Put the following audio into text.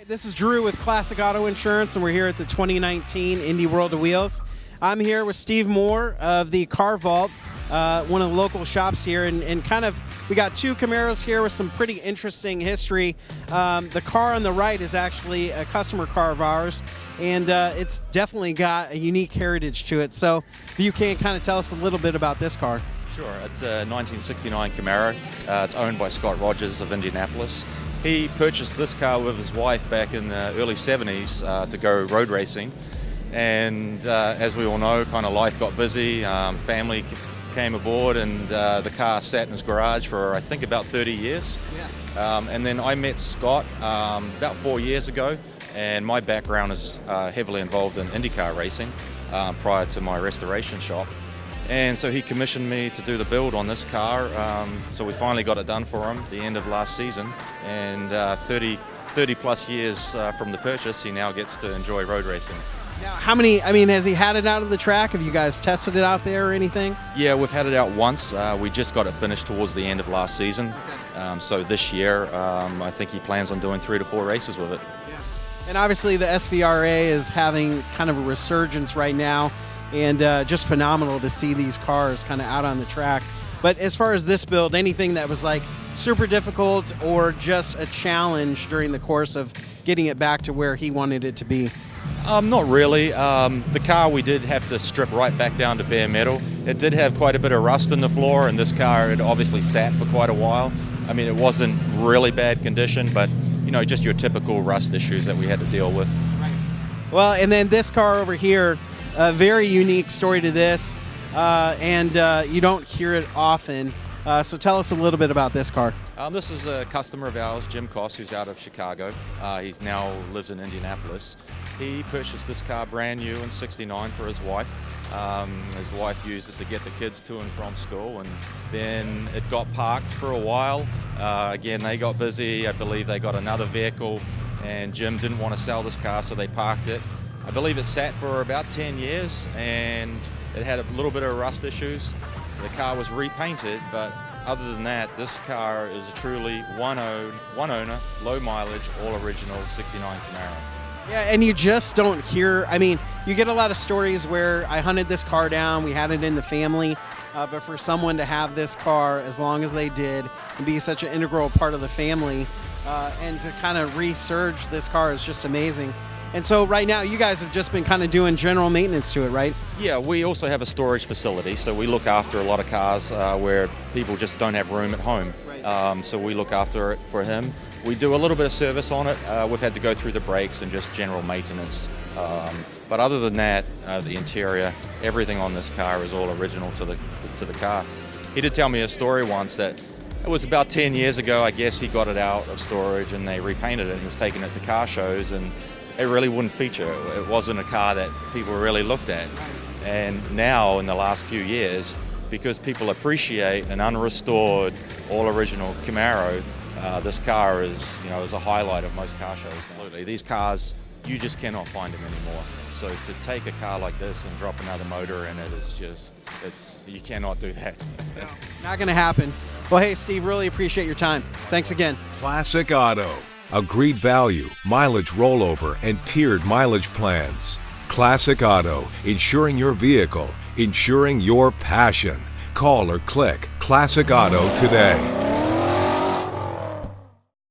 This is Drew with Classic Auto Insurance, and we're here at the 2019 Indy World of Wheels. I'm here with Steve Moore of the Car Vault, one of the local shops here, and we got two Camaros here with some pretty interesting history. The car on the right is actually a customer car of ours, and it's definitely got a unique heritage to it. So if you can kind of tell us a little bit about this car. Sure, it's a 1969 Camaro. It's owned by Scott Rogers of Indianapolis. He purchased this car with his wife back in the early 70s to go road racing. And as we all know, kind of life got busy, family came aboard, and the car sat in his garage for I think about 30 years. Yeah. And then I met Scott about 4 years ago, and my background is heavily involved in IndyCar racing prior to my restoration shop. And so he commissioned me to do the build on this car. So we finally got it done for him the end of last season. And 30 plus years from the purchase, he now gets to enjoy road racing. Now, has he had it out of the track? Have you guys tested it out there or anything? Yeah, we've had it out once. We just got it finished towards the end of last season. Okay. So this year, I think he plans on doing 3 to 4 races with it. Yeah. And obviously the SVRA is having kind of a resurgence right now. And just phenomenal to see these cars kind of out on the track. But as far as this build, anything that was like super difficult or just a challenge during the course of getting it back to where he wanted it to be? Not really. The car we did have to strip right back down to bare metal. It did have quite a bit of rust in the floor, and this car had obviously sat for quite a while. I mean, it wasn't really bad condition, but you know, just your typical rust issues that we had to deal with. Right. Well, and then this car over here, a very unique story to this, and you don't hear it often. So tell us a little bit about this car. This is a customer of ours, Jim Koss, who's out of Chicago. He now lives in Indianapolis. He purchased this car brand new in '69 for his wife. His wife used it to get the kids to and from school, and then it got parked for a while. Again, they got busy. I believe they got another vehicle, and Jim didn't want to sell this car, so they parked it. I believe it sat for about 10 years, and it had a little bit of rust issues. The car was repainted, but other than that, this car is truly one owner, low mileage, all original '69 Camaro. Yeah, and you just don't hear, you get a lot of stories where I hunted this car down, we had it in the family, but for someone to have this car as long as they did and be such an integral part of the family, and to kind of resurge this car is just amazing. And so right now you guys have just been kind of doing general maintenance to it, right? Yeah, we also have a storage facility, so we look after a lot of cars where people just don't have room at home. Right. So we look after it for him. We do a little bit of service on it. We've had to go through the brakes and just general maintenance. But other than that, the interior, everything on this car is all original to the car. He did tell me a story once that it was about 10 years ago, I guess he got it out of storage and they repainted it and was taking it to car shows, and it really wouldn't feature. It wasn't a car that people really looked at. And now, in the last few years, because people appreciate an unrestored, all-original Camaro, this car is a highlight of most car shows. Absolutely. These cars, you just cannot find them anymore. So to take a car like this and drop another motor in it is just, you cannot do that. No, it's not going to happen. Well, hey, Steve, really appreciate your time. Thanks again. Classic Auto. Agreed value, mileage rollover, and tiered mileage plans. Classic Auto, insuring your vehicle, insuring your passion. Call or click Classic Auto today.